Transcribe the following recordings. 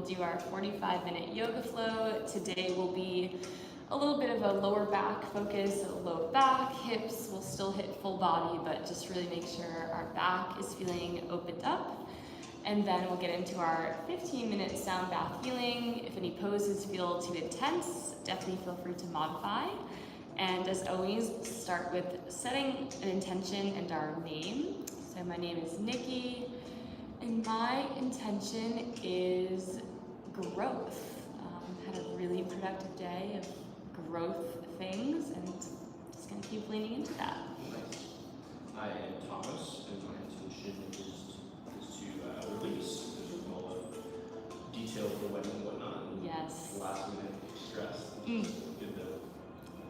do our 45-minute yoga flow. Today will be a little bit of a lower back focus, so low back, hips will still hit full body, but just really make sure our back is feeling opened up. And then we'll get into our 15-minute sound bath healing. If any poses feel too intense, definitely feel free to modify. And as always, start with setting an intention and our name. So my name is Nikki, and my intention is growth. Had a really productive day of growth things, and just gonna keep leaning into that. I am Thomas, and my intention is to release. There's a lot of detail for wedding and whatnot. Yes. Last minute stress. Good to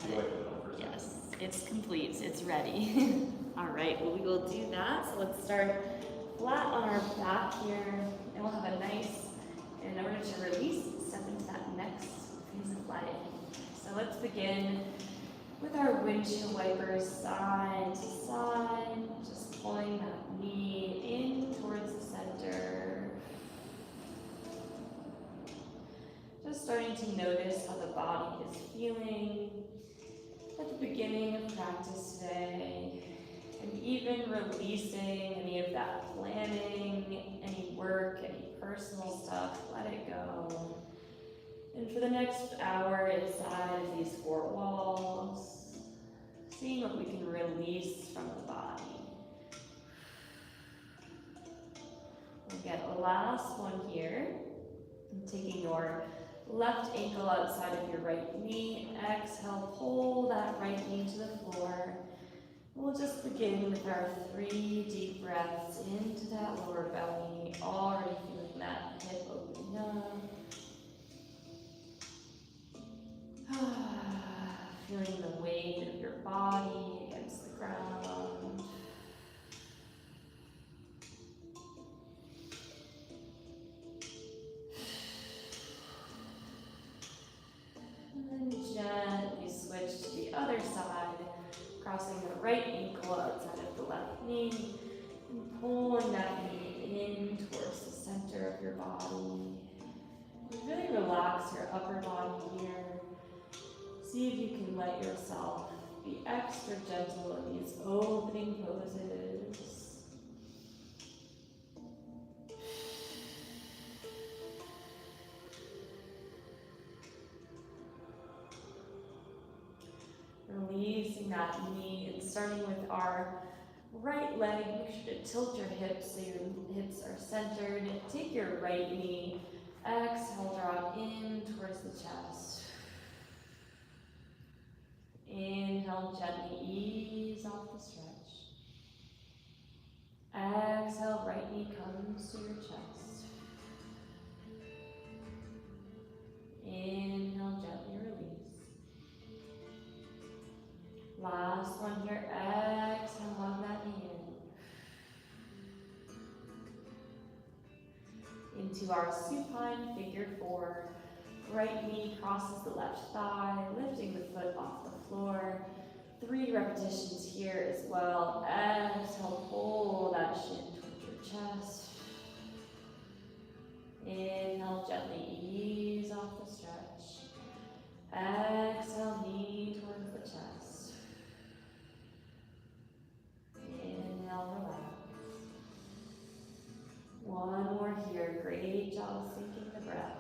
enjoy it all for a second. Yes, it's complete, it's ready. All right, well, we will do that. So let's start flat on our back here, and we'll have a nice, in order to release, step into that next phase of life. So let's begin with our windshield wipers side to side, just pulling that knee in towards the center. Just starting to notice how the body is feeling at the beginning of practice today. And even releasing any of that planning, any work, any personal stuff, let it go. And for the next hour inside of these four walls, seeing what we can release from the body. We'll get a last one here. And taking your left ankle outside of your right knee. Exhale, pull that right knee to the floor. We'll just begin with our 3 deep breaths into that lower belly, already feeling that hip opening up. Feeling the weight of your body against the ground. And then gently switch to the other side, crossing the right ankle outside of the left knee, and pulling that knee in towards the center of your body. And really relax your upper body here. See if you can let yourself be extra gentle in these opening poses. Releasing that knee and starting with our right leg. Make sure to tilt your hips so your hips are centered. Take your right knee, exhale, drop in towards the chest. Inhale, gently ease off the stretch. Exhale, right knee comes to your chest. Inhale, gently release. Last one here, exhale, hug that knee in. Into our supine figure 4. Right knee crosses the left thigh, lifting the foot off the floor. 3 repetitions here as well. Exhale, pull that shin towards your chest. Inhale, gently ease off the stretch. Exhale, knee towards the chest. Inhale, relax. One more here. Great job syncing the breath.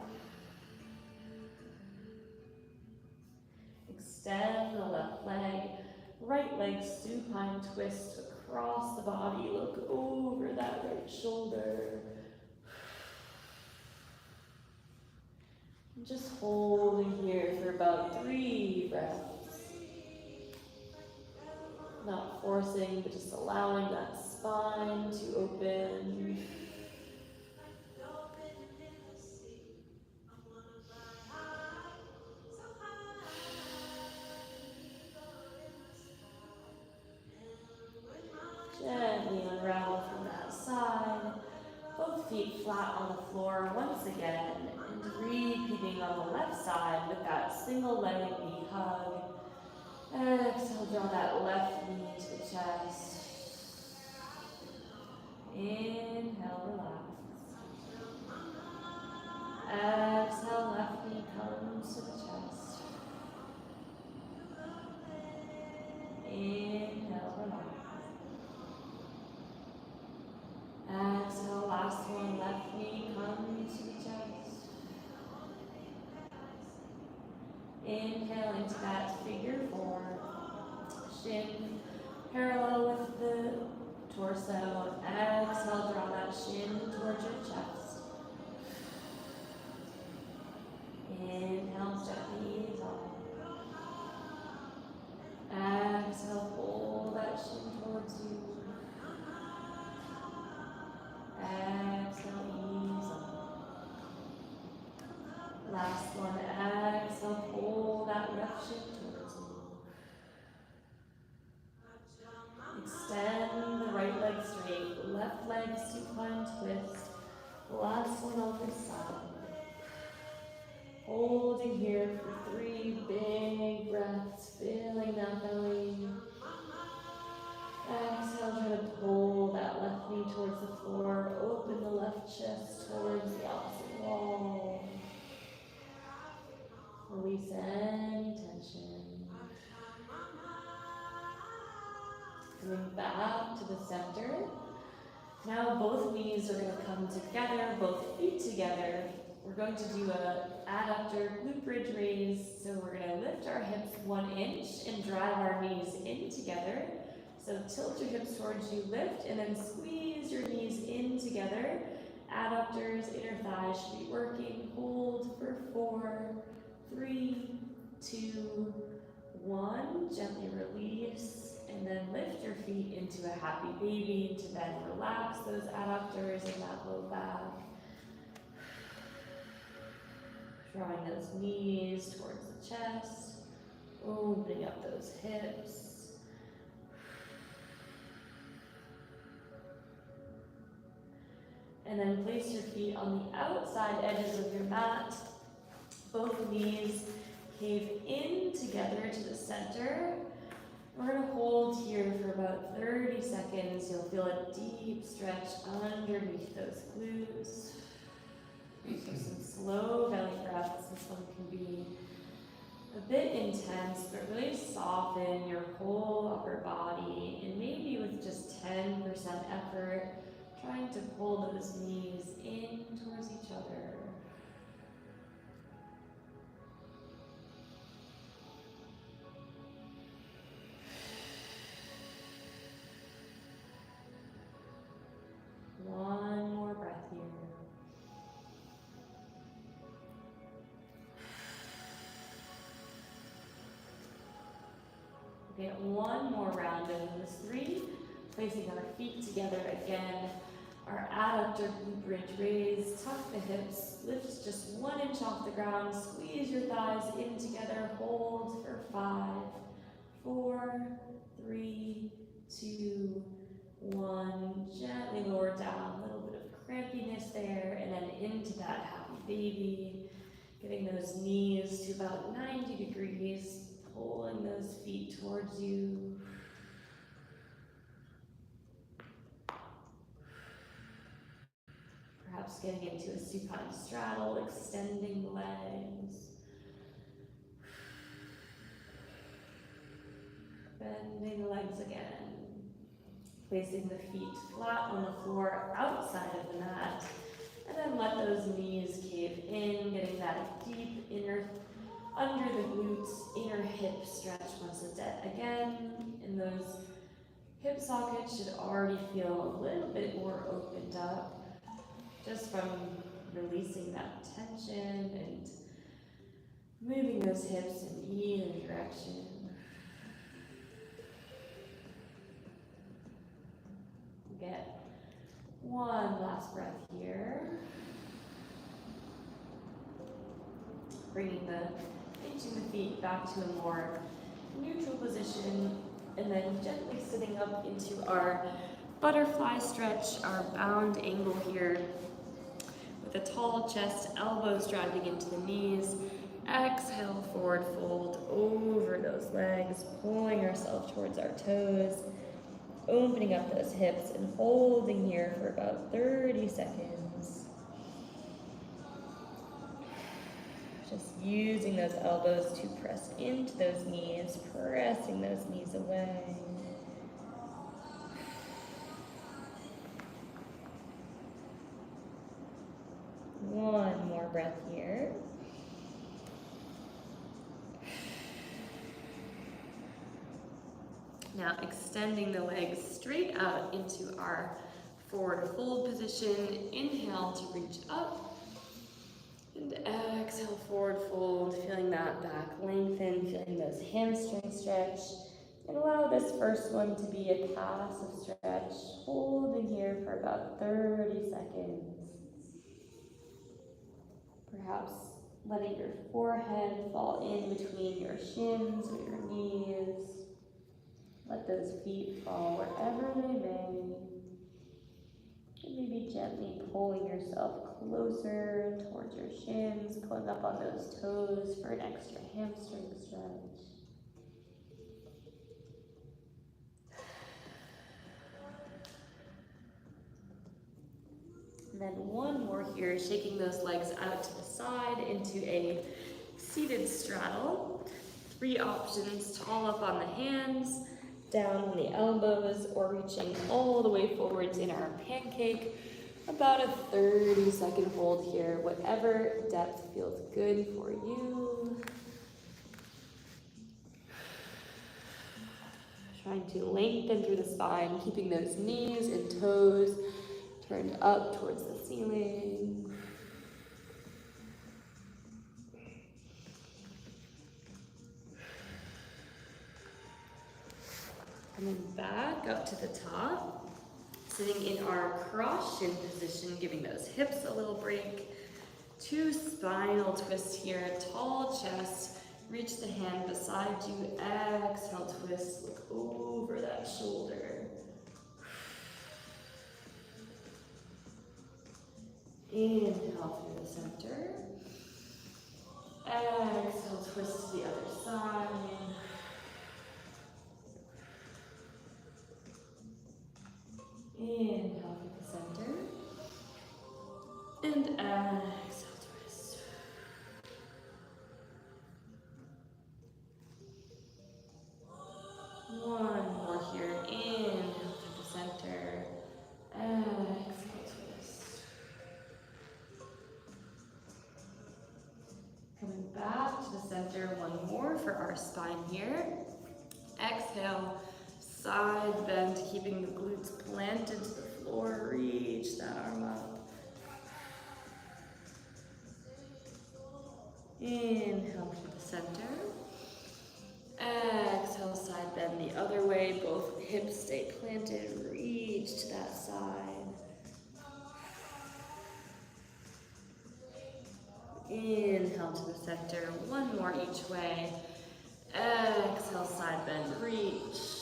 Extend the left leg, right leg supine twist across the body. Look over that right shoulder. Just holding here for about 3 breaths. Not forcing, but just allowing that spine to open. Gently unravel from that side. Both feet flat on the floor once again. And repeating on the left side with that single leg knee hug. Exhale, draw that left knee to the chest. Inhale, relax. Exhale, left knee comes to the chest. Inhale, relax. Exhale, last one, left knee comes to the chest. Inhale into that figure four. Shin parallel with the torso. Exhale, draw that shin towards your chest. Inhale, gently ease off. Exhale, pull that shin towards you. Exhale, ease off. Last one, exhale, pull that left shin towards you. Extend the right leg straight, left leg supine twist. Last one on this side. Holding here for 3 big breaths, filling that belly. Exhale, try to pull that left knee towards the floor. Open the left chest towards the opposite wall. Release any tension. Coming back to the center. Now both knees are going to come together, both feet together. We're going to do a adductor glute bridge raise. So we're going to lift our hips 1 inch and drive our knees in together. So tilt your hips towards you, lift, and then squeeze your knees in together. Adductors, inner thighs should be working. Hold for 4, 3, 2, 1. Gently release. And then lift your feet into a happy baby to then relax those adductors and that low back. Drawing those knees towards the chest. Opening up those hips. And then place your feet on the outside edges of your mat. Both knees cave in together to the center. We're going to hold here for about 30 seconds. You'll feel a deep stretch underneath those glutes. So some slow belly breaths. This one can be a bit intense, but really soften your whole upper body. And maybe with just 10% effort, trying to pull those knees in towards each other. One more breath here. Okay, one more round of those 3. Placing our feet together again. Our adductor glute bridge raise. Tuck the hips. Lift just 1 inch off the ground. Squeeze your thighs in together. Hold for 5, 4, 3, 2, 1. Gently lower down. A little bit of crampiness there. And then into that happy baby. Getting those knees to about 90 degrees. Pulling those feet towards you. Perhaps getting into a supine straddle, extending the legs. Bending the legs again. Placing the feet flat on the floor outside of the mat. And then let those knees cave in, getting that deep inner, under the glutes, inner hip stretch once again. And those hip sockets should already feel a little bit more opened up. Just from releasing that tension and moving those hips in either direction. Get one last breath here. Bringing pinching the feet back to a more neutral position, and then gently sitting up into our butterfly stretch, our bound angle here. With a tall chest, elbows driving into the knees. Exhale, forward fold over those legs, pulling ourselves towards our toes, opening up those hips and holding here for about 30 seconds. Just using those elbows to press into those knees, pressing those knees away. One more breath here. Now extending the legs straight out into our forward fold position. Inhale to reach up. And exhale, forward fold. Feeling that back lengthen, feeling those hamstrings stretch. And allow this first one to be a passive stretch. Hold in here for about 30 seconds. Perhaps letting your forehead fall in between your shins or your knees. Let those feet fall wherever they may. And maybe gently pulling yourself closer towards your shins, pulling up on those toes for an extra hamstring stretch. And then one more here, shaking those legs out to the side into a seated straddle. 3 options: tall up on the hands, down on the elbows, or reaching all the way forwards in our pancake. About a 30-second hold here, whatever depth feels good for you. Trying to lengthen through the spine, keeping those knees and toes turned up towards the ceiling. Coming back up to the top, sitting in our cross shin position, giving those hips a little break. 2 spinal twists here, tall chest, reach the hand beside you, exhale, twist, look over that shoulder. Inhale through the center. Exhale, twist to the other side. Inhale through the center. And exhale, twist. One more here. Inhale through the center. Exhale, twist. Coming back to the center. One more for our spine here. Exhale. Side bend, keeping the glutes planted to the floor. Reach that arm up. Inhale to the center. Exhale, side bend the other way. Both hips stay planted. Reach to that side. Inhale to the center. One more each way. Exhale, side bend, reach.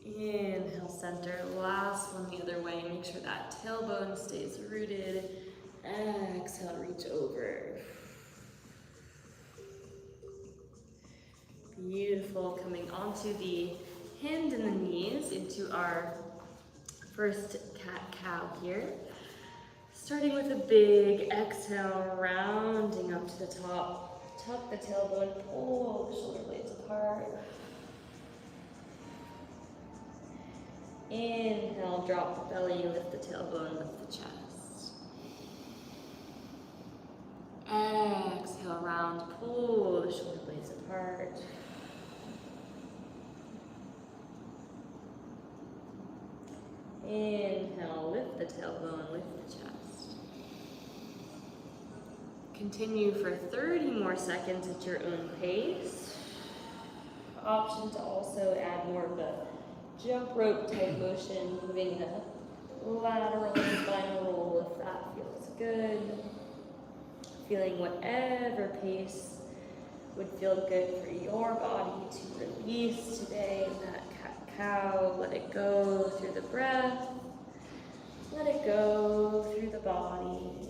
Inhale, center. Last one the other way. Make sure that tailbone stays rooted. Exhale, reach over. Beautiful. Coming onto the hand and the knees into our first cat-cow here. Starting with a big exhale, rounding up to the top. Tuck the tailbone, pull the shoulder blades apart. Inhale, drop the belly, lift the tailbone, lift the chest. Exhale, round, pull the shoulder blades apart. Inhale, lift the tailbone, lift the chest. Continue for 30 more seconds at your own pace. Option to also add more of a jump rope type motion, moving the lateral and spinal roll if that feels good. Feeling whatever pace would feel good for your body to release today. That cat-cow, let it go through the breath. Let it go through the body.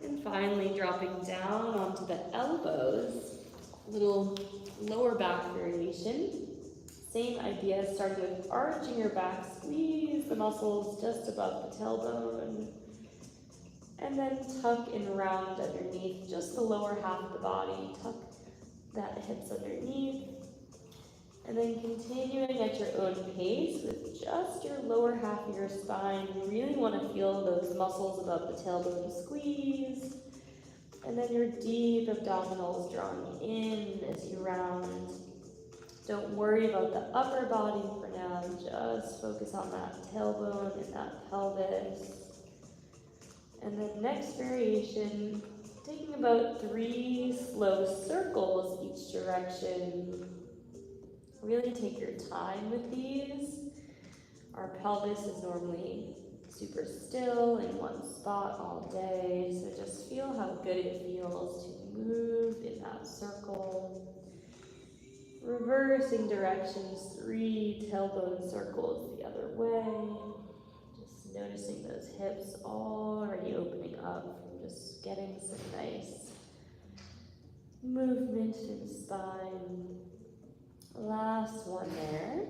And finally dropping down onto the elbows. Little lower back variation. Same idea, starting with arching your back, squeeze the muscles just above the tailbone, and then tuck and round underneath, just the lower half of the body, tuck that hips underneath, and then continuing at your own pace with just your lower half of your spine. You really want to feel those muscles above the tailbone squeeze, and then your deep abdominals drawing in as you round. Don't worry about the upper body for now, just focus on that tailbone and that pelvis. And then next variation, taking about 3 slow circles each direction. Really take your time with these. Our pelvis is normally super still in one spot all day, so just feel how good it feels to move in that circle. Reversing directions, 3 tailbone circles the other way. Just noticing those hips already opening up from just getting some nice movement in the spine. Last one there.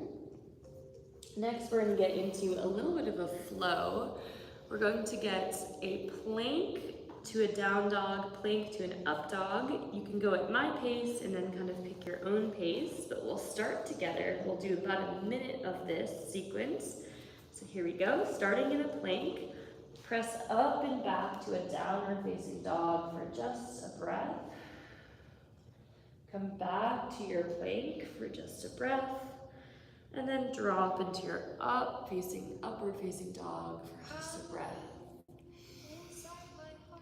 Next, we're going to get into a little bit of a flow. We're going to get a plank to a down dog, plank to an up dog. You can go at my pace and then kind of pick your own pace, but we'll start together. We'll do about a minute of this sequence. So here we go, starting in a plank. Press up and back to a downward facing dog for just a breath. Come back to your plank for just a breath. And then drop into your upward facing dog for just a breath.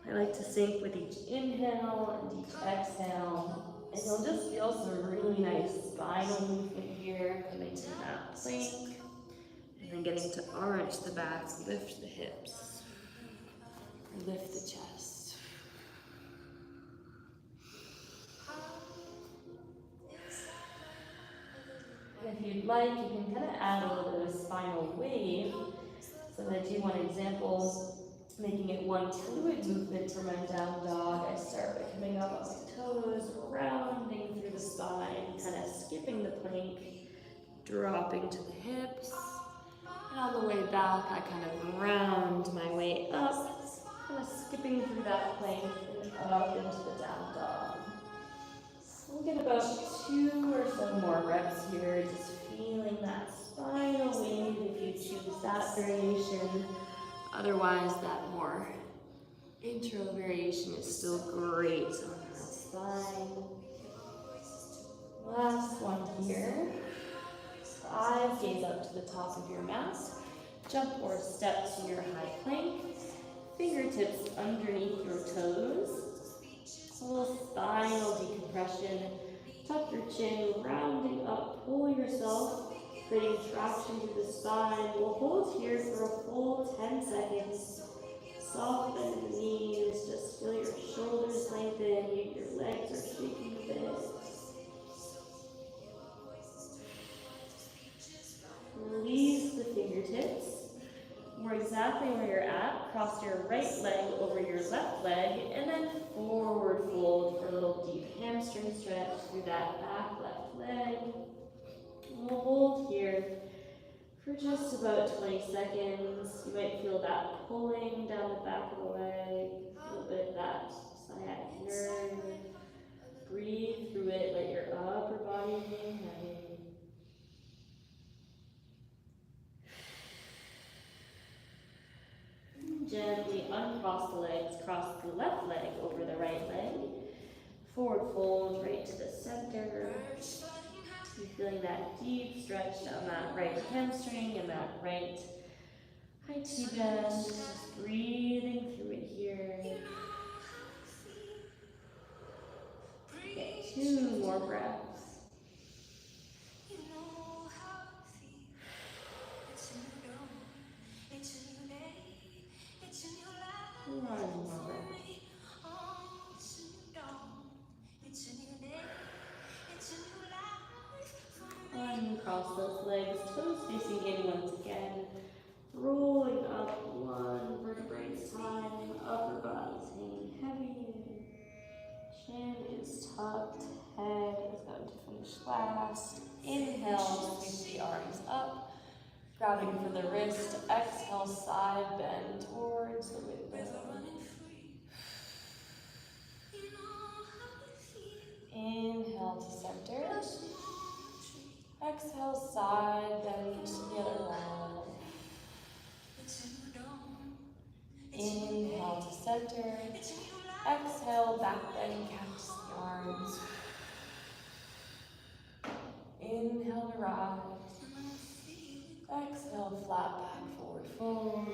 I like to sync with each inhale and each exhale. And you'll just feel some really nice spinal movement here, coming to that plank. And then getting to arch the back, lift the hips, or lift the chest. And if you'd like, you can kind of add a little bit of a spinal wave. So that I do one example, making it one fluid movement for my down dog. I start by coming up on my toes, rounding through the spine, kind of skipping the plank, dropping to the hips. And on the way back, I kind of round my way up, kind of skipping through that plank and up into the down dog. We'll get about 2 or so more reps here, just feeling that spinal wave if you choose that variation. Otherwise, that more intro variation is still great on that spine. Last one here. Eyes gaze up to the top of your mat. Jump or step to your high plank. Fingertips underneath your toes. A little spinal decompression. Tuck your chin, rounding up, pull yourself, creating traction through the spine. We'll hold here for a full 10 seconds. Soft bend in the knees, just feel your shoulders lengthen, your legs are shaking a bit. Release the fingertips. We're exactly where you're at. Cross your right leg over your left leg, and then forward fold for a little deep hamstring stretch through that back left leg. We'll hold here for just about 20 seconds. You might feel that pulling down the back of the leg, a little bit of that sciatic nerve. Breathe through it, let your upper body remain heavy. Gently uncross the legs, cross the left leg over the right leg. Forward fold right to the center. You're feeling that deep stretch down that right hamstring and that right high T-bend. Just breathing through it here. Get 2 more breaths. One more breath. Uncross those legs, toes facing in once again. Rolling up 1 vertebrae at a time. Upper body's hanging heavy. Chin is tucked. Head is going to finish last. Inhale, wrist. Exhale, side bend towards the window. Inhale to center. Exhale, side bend to the other wall. Inhale to center. Exhale, back bend, cactus the arms. Inhale to rise. Exhale, flat back, forward fold.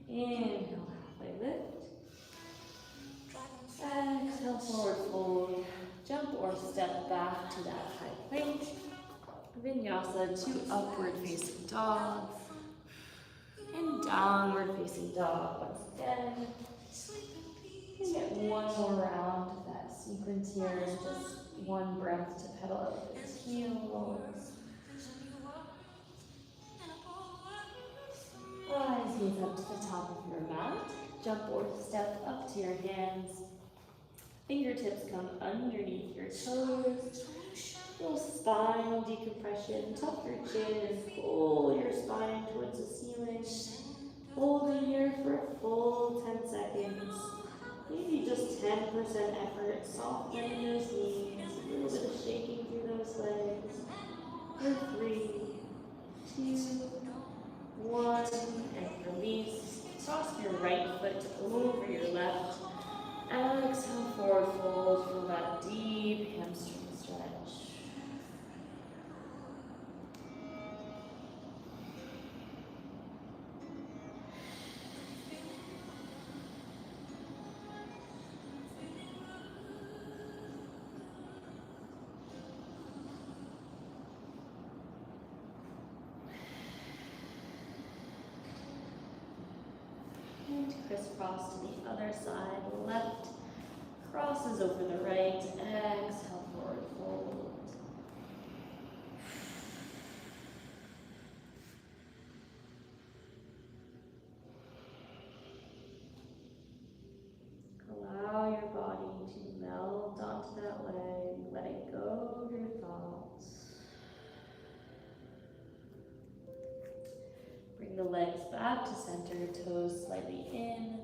Inhale, halfway lift. Exhale, forward fold. Jump or step back to that high plank. Vinyasa to upward facing dog. And downward facing dog once again. And get one more round of that sequence here. Just one breath to pedal up those heels. Rise, gaze up to the top of your mat. Jump or step up to your hands. Fingertips come underneath your toes. Little spinal decompression. Tuck your chin and pull your spine towards the ceiling. Hold in here for a full 10 seconds. Maybe just 10% effort. Softening those knees. A little bit of shaking through those legs. For 3, 2, 1, and release. Cross your right foot over your left. Exhale, forward fold. Feel that deep hamstring stretch. And crisscross to the other side. Left crosses over the right. Exhale, forward fold. Allow your body to melt onto that leg, letting go of your thoughts. Bring the legs back to center, toes slightly in,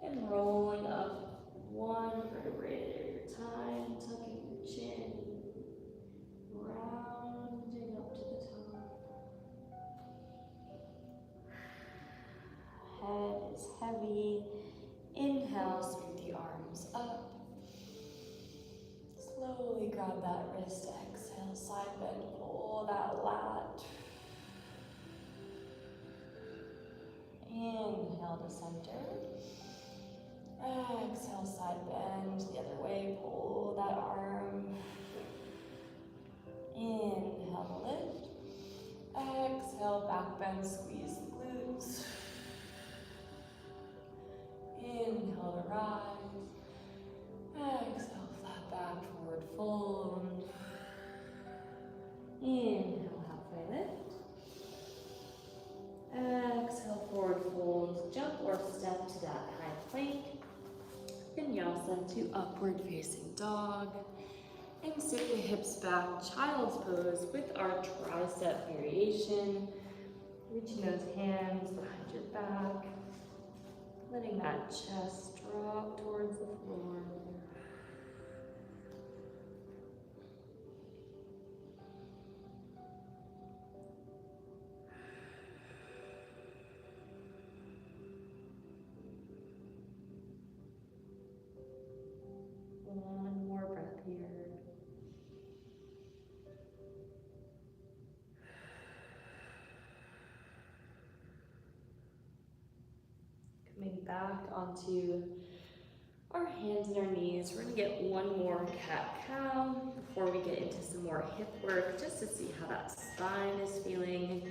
and rolling up one vertebrae at a time, tucking your chin, rounding up to the top. Head is heavy. Inhale, sweep the arms up. Slowly grab that wrist. Exhale, side bend, pull that lat. Inhale to center. Exhale, side bend the other way, pull that arm. Inhale to lift. Exhale, back bend, squeeze the glutes. Inhale to rise. Exhale, flat back, forward fold. Inhale, halfway lift. Exhale, forward fold. Jump or step to that high plank. Vinyasa to upward facing dog. And sit the hips back, child's pose with our tricep variation. Reaching those hands behind your back. Letting that chest drop towards the floor. One more breath here. Coming back onto our hands and our knees. We're gonna get one more cat-cow before we get into some more hip work, just to see how that spine is feeling.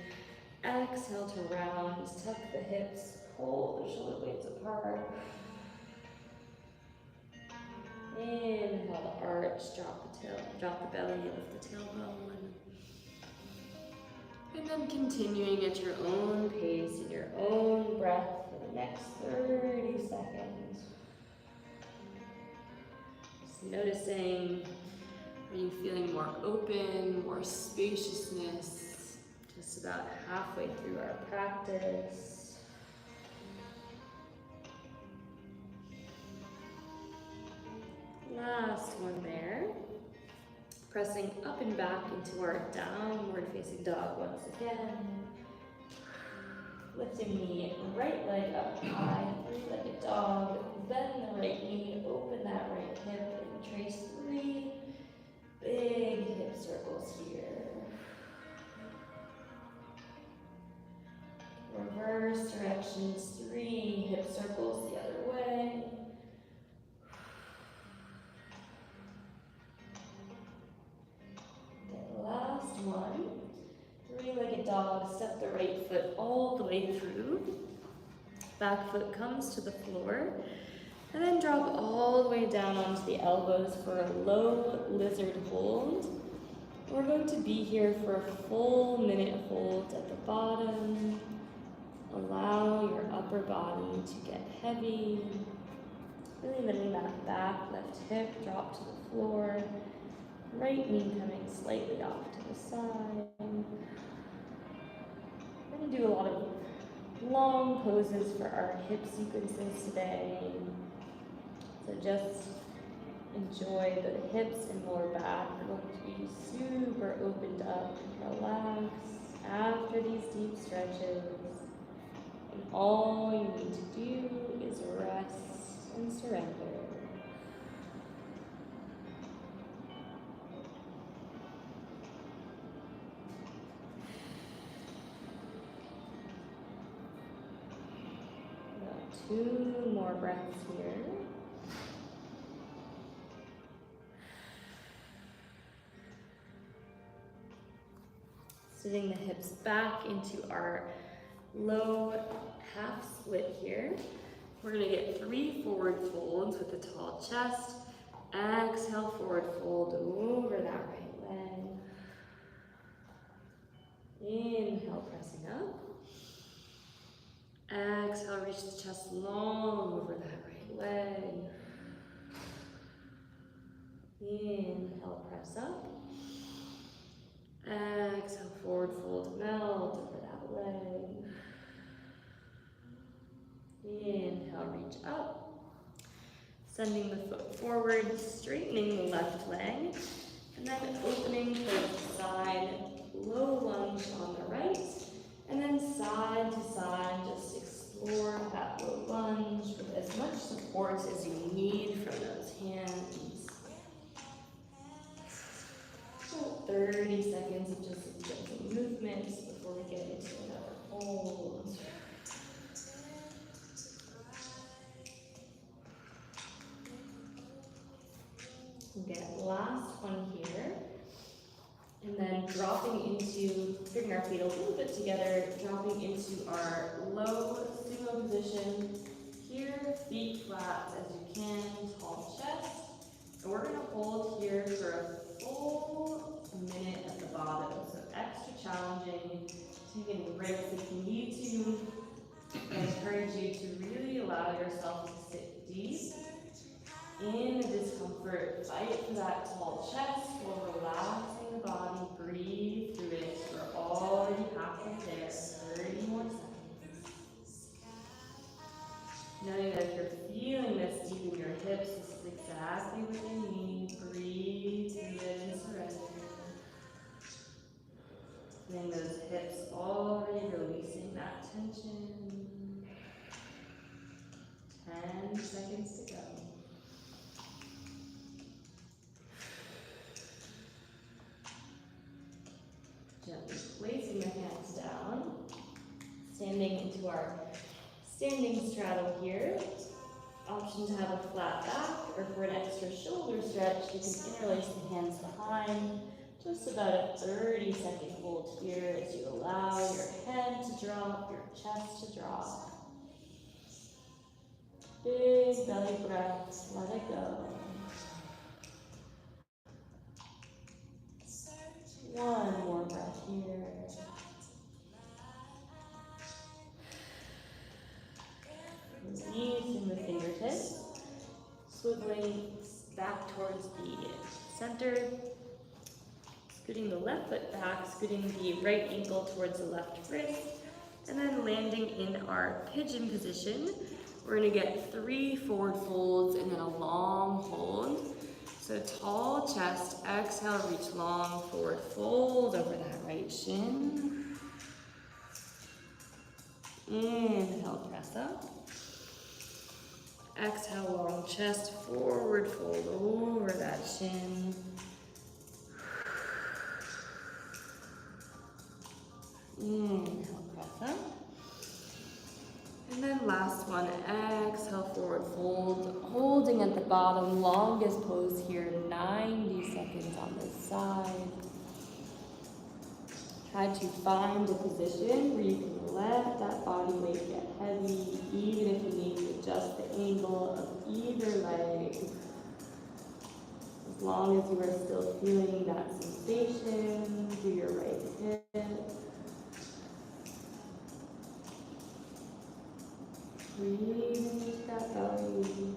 Exhale to round, tuck the hips, pull the shoulder blades apart. Inhale to arch, drop the belly, lift the tailbone. And then continuing at your own pace, in your own breath for the next 30 seconds. Just noticing, are you feeling more open, more spaciousness? Just Just about halfway through our practice. Last one there. Pressing up and back into our downward facing dog once again. Lifting the right leg up high, three-legged dog. Bend the right knee, open that right hip, and trace 3 big hip circles here. Reverse directions, 3 hip circles the other way. Okay, last one. 3-legged dog, step the right foot all the way through. Back foot comes to the floor. And then drop all the way down onto the elbows for a low lizard hold. We're going to be here for a full minute hold at the bottom. Allow your upper body to get heavy. Really letting that back left hip drop to the floor. Right knee coming slightly off to the side. We're going to do a lot of long poses for our hip sequences today. So just enjoy the hips and lower back. We're going to be super opened up and relaxed after these deep stretches. And all you need to do is rest and surrender. About 2 more breaths here. Sitting the hips back into our low half split here. We're going to get 3 forward folds with a tall chest. Exhale, forward fold over that right leg. Inhale, pressing up. Exhale, reach the chest long over that right leg. Inhale, press up. Exhale, forward fold, melt over that leg. Inhale, reach up. Sending the foot forward, straightening the left leg. And then opening towards the side, low lunge on the right. And then side to side, just explore that low lunge with as much support as you need from those hands. 30 seconds of just gentle movements before we get into another hold. Get last one here. And then dropping into, bringing our feet a little bit together, dropping into our low sumo position. Here, feet flat as you can, tall chest. And we're gonna hold here for a full minute at the bottom, so extra challenging. Taking breaks if you need to. I encourage you to really allow yourself to sit deep in the discomfort. Fight for that tall chest while relaxing the body. Breathe through it. We're already halfway there. 30 more seconds. Knowing that if you're feeling this deep in your hips, this is exactly what you need. Breathe through it and surrender. Feeling those hips already releasing that tension. 10 seconds to go. Gently placing the hands down. Standing into our standing straddle here. Option to have a flat back, or for an extra shoulder stretch, you can interlace the hands behind. Just about a 30-second hold here as you allow your head to drop, your chest to drop. Big belly breaths, let it go. 1 more breath here. Releasing the fingertips, swiveling back towards the center. Scooting the left foot back, scooting the right ankle towards the left wrist, and then landing in our pigeon position. We're gonna get 3 forward folds and then a long hold. So tall chest, exhale, reach long, forward fold over that right shin. Inhale, press up. Exhale, long chest, forward fold over that shin. Inhale, press up. And then last one, exhale, forward fold, holding at the bottom, longest pose here, 90 seconds on this side. Try to find a position where you can let that body weight get heavy, even if you need to adjust the angle of either leg. As long as you are still feeling that sensation through your right hip. Breathing into that belly.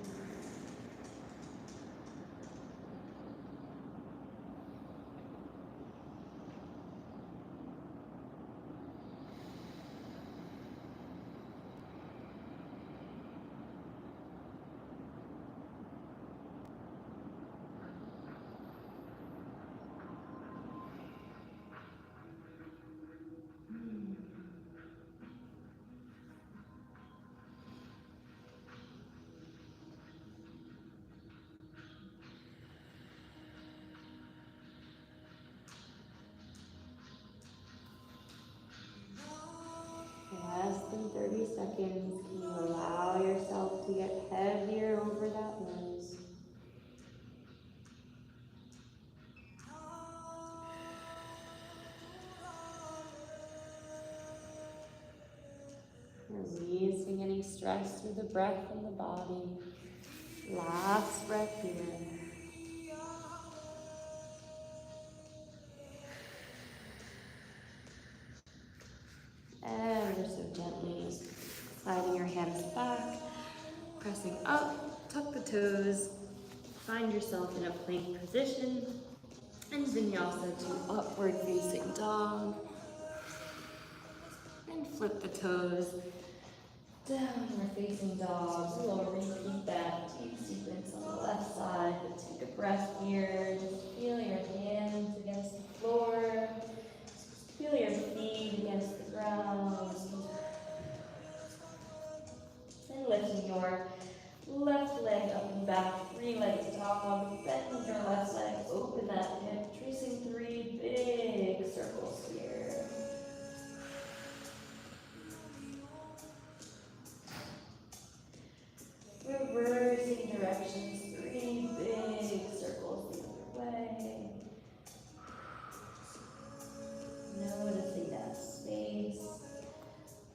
Less than 30 seconds. Can you allow yourself to get heavier over that nose? Releasing any stress through the breath in the body. Last breath here. Ever so gently sliding your hands back, pressing up, tuck the toes, find yourself in a plank position, and vinyasa to upward facing dog. And flip the toes, downward facing dog. So we'll repeat that deep sequence on the left side, but take a breath here, just feel your hands against the floor. Feel your feet against the ground. Then lifting your left leg up and back, 3-legged dog. Bend your left leg, open that hip, tracing 3 big circles here. Reversing directions, 3 big circles the other way. Noticing that space.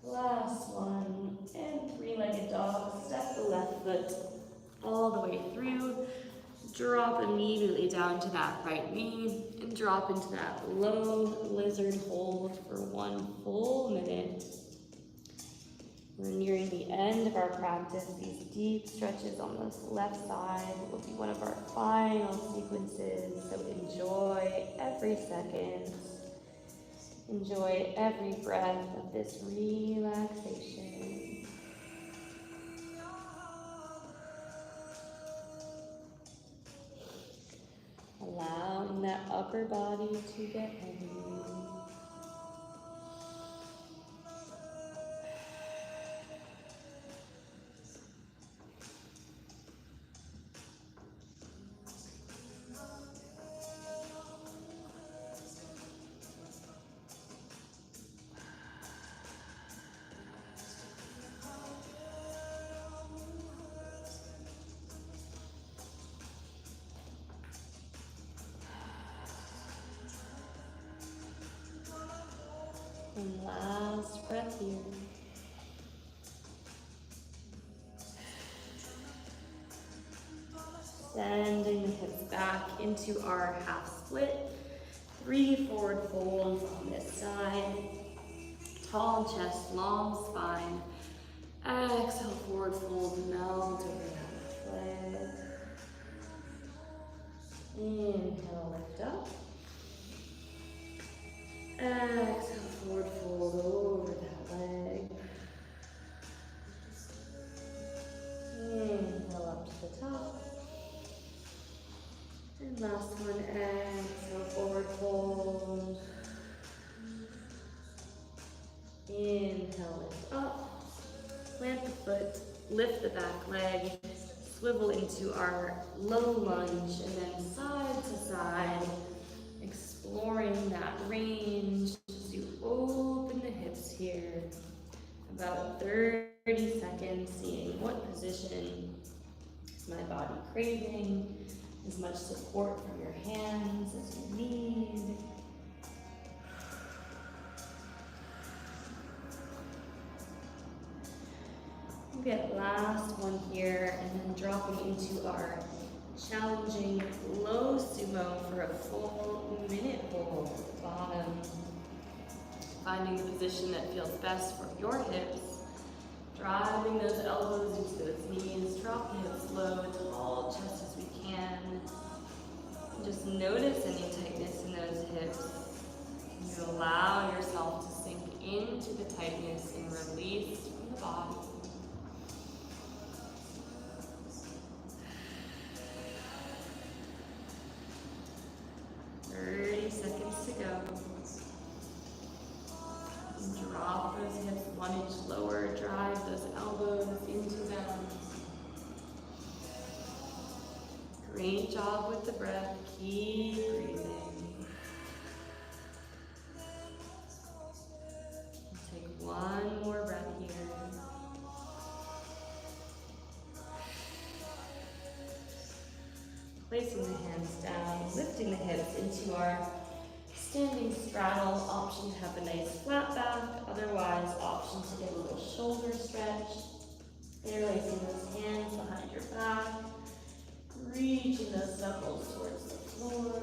Last one. And 3-legged dog. Step the left foot all the way through. Drop immediately down to that right knee. And drop into that low lizard hold for 1 full minute. We're nearing the end of our practice. These deep stretches on this left side will be one of our final sequences. So enjoy every second. Enjoy every breath of this relaxation. Allowing that upper body to get heavy. And last breath here. Sending the hips back into our half split. 3 forward folds on this side. Tall chest, long spine. Exhale, forward fold, melt over that leg. Inhale, lift up. Exhale, forward fold over that leg. Inhale up to the top. And last one, exhale, forward fold. Inhale, lift up. Plant the foot, lift the back leg, swivel into our low lunge, and then side to side, exploring that range as you open the hips here. About 30 seconds, seeing what position is my body craving, as much support from your hands as you need. We'll get last one here, and then dropping into our challenging low sumo for a full minute hold at the bottom. Finding the position that feels best for your hips. Driving those elbows into those knees. Drop the hips low, tall chest as we can. And just notice any tightness in those hips. You allow yourself to sink into the tightness and release from the body. Seconds to go. And drop those hips 1 inch lower, drive those elbows into them. Great job with the breath, keep breathing. Take one more breath here. Placing the hands down, lifting the hips into our standing straddle. Option to have a nice flat back, otherwise option to get a little shoulder stretch. Interlacing those hands behind your back, reaching those knuckles towards the floor.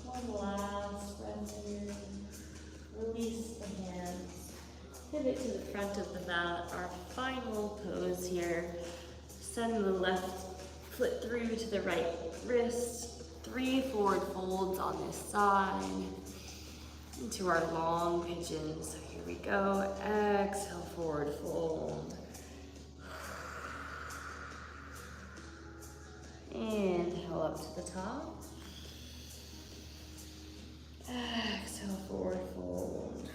One last breath here. Release the hands. Pivot to the front of the mat. Our final pose here. Send the left foot through to the right wrist. 3 forward folds on this side. Into our long pigeon. So here we go. Exhale, forward fold. Inhale up to the top. Exhale, forward fold.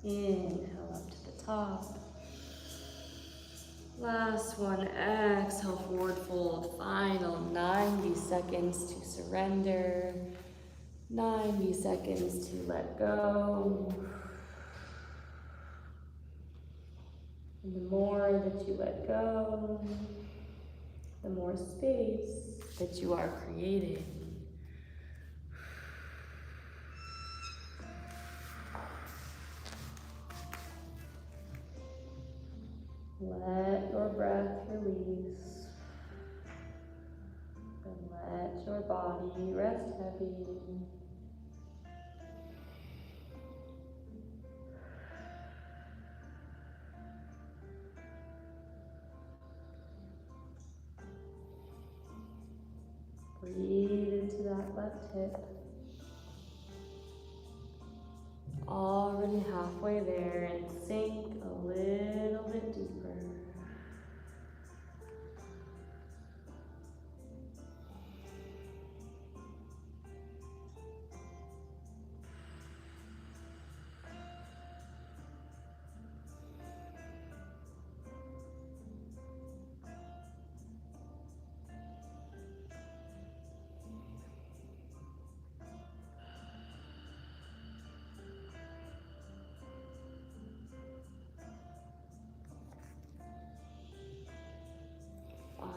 Inhale up to the top. Last one, exhale, forward fold. Final 90 seconds to surrender. 90 seconds to let go. And the more that you let go, the more space that you are creating. Let your breath release. And let your body rest heavy. Breathe into that left hip. Already halfway there, and sink a little bit deeper.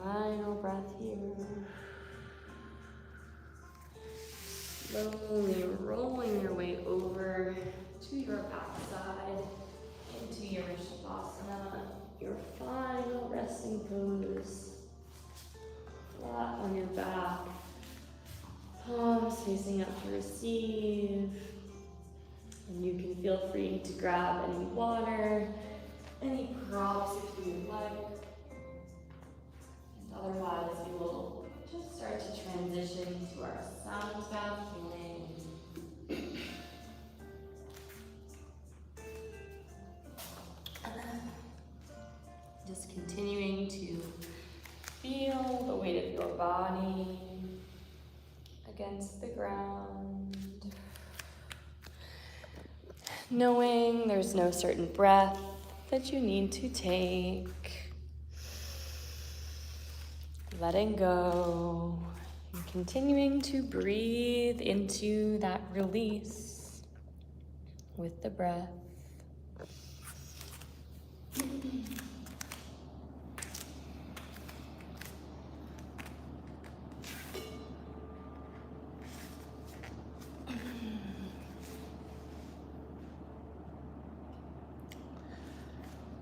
Final breath here. Slowly your backside into your shavasana, your final resting pose. Flat on your back, palms facing up to receive. And you can feel free to grab any water, any props if you would like. And otherwise, we will just start to transition to our sound bath healing. Just continuing to feel the weight of your body against the ground. Knowing there's no certain breath that you need to take. Letting go and continuing to breathe into that release with the breath.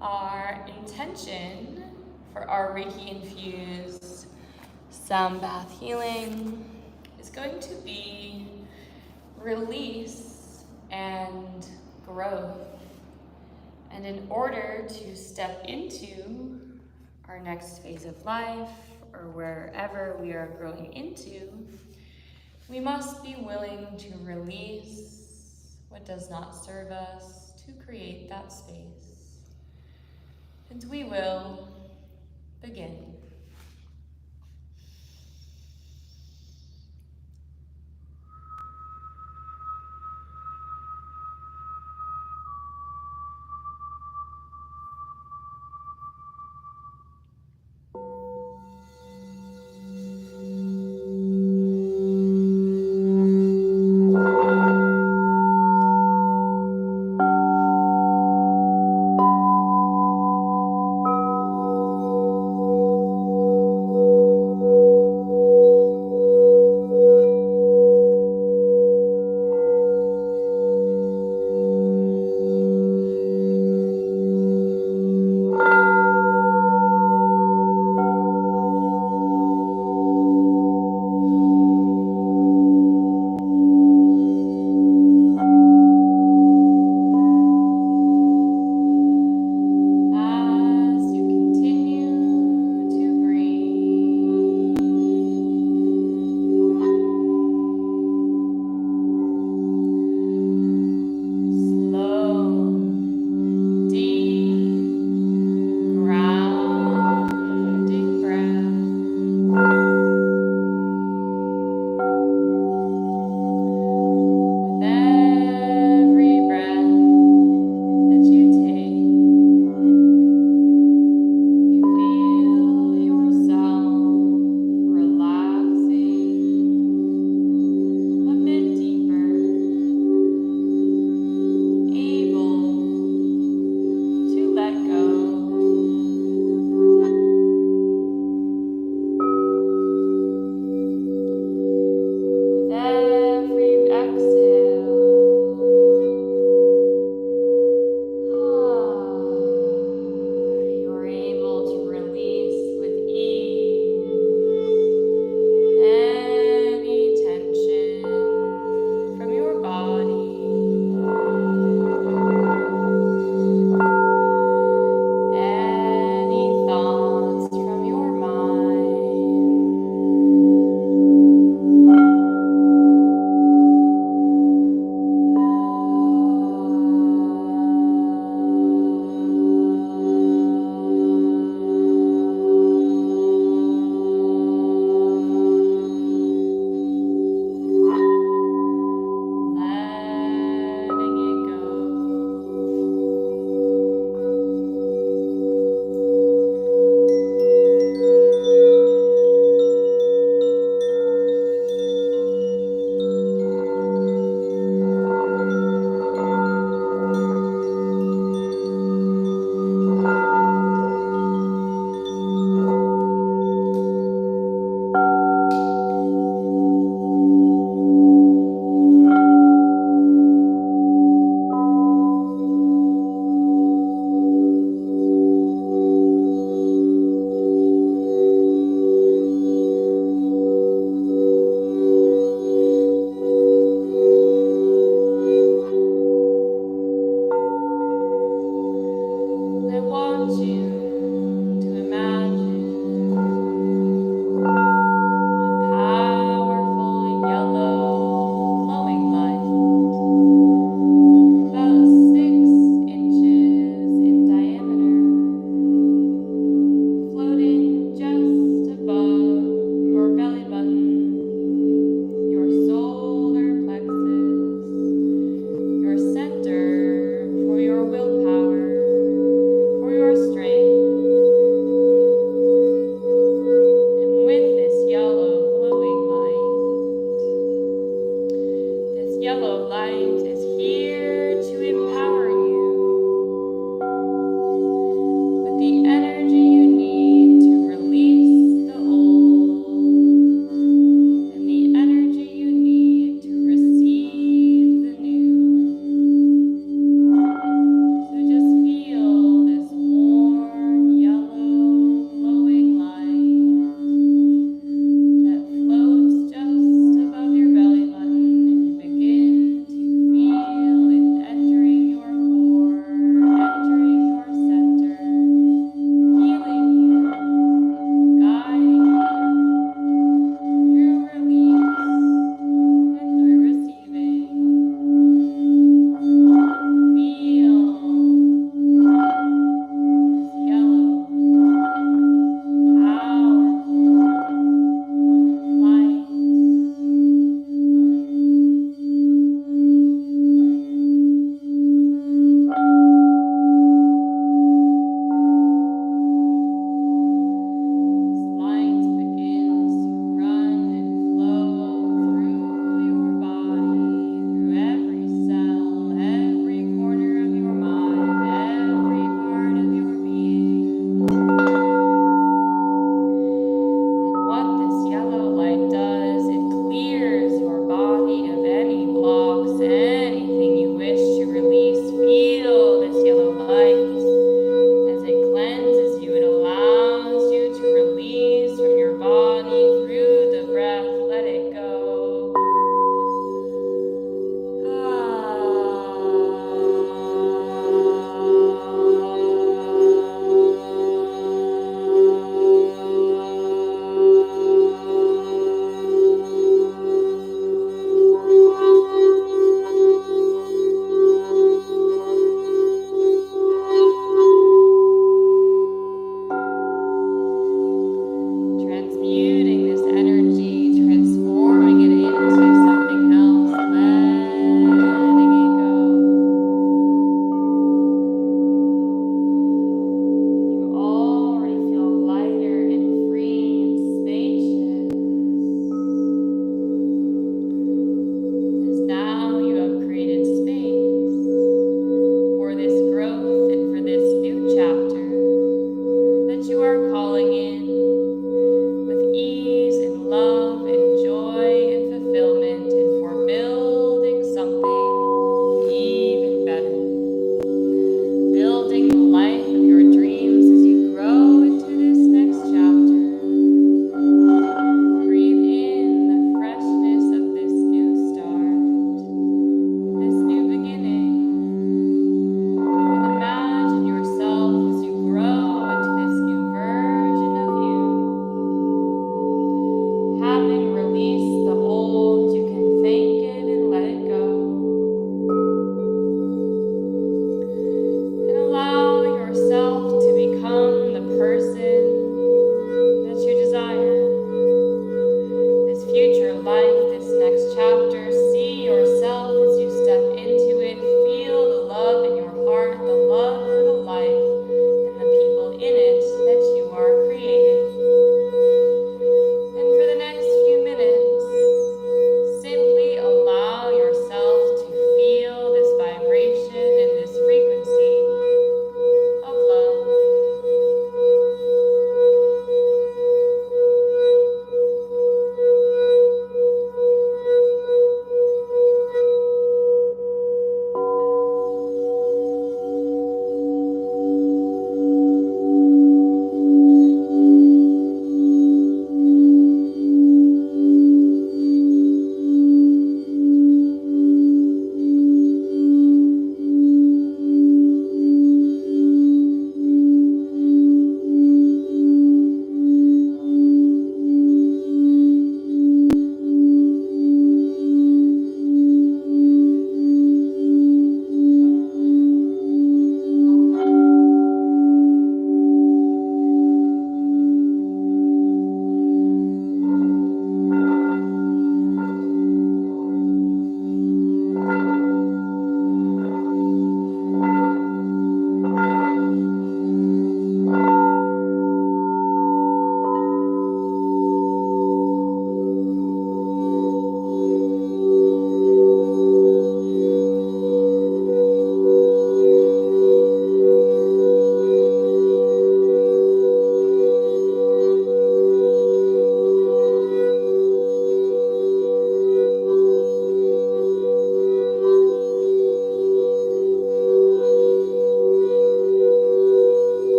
Our intention for our Reiki-infused sound bath healing is going to be release and growth. And in order to step into our next phase of life, or wherever we are growing into, we must be willing to release what does not serve us to create that space. And we will begin.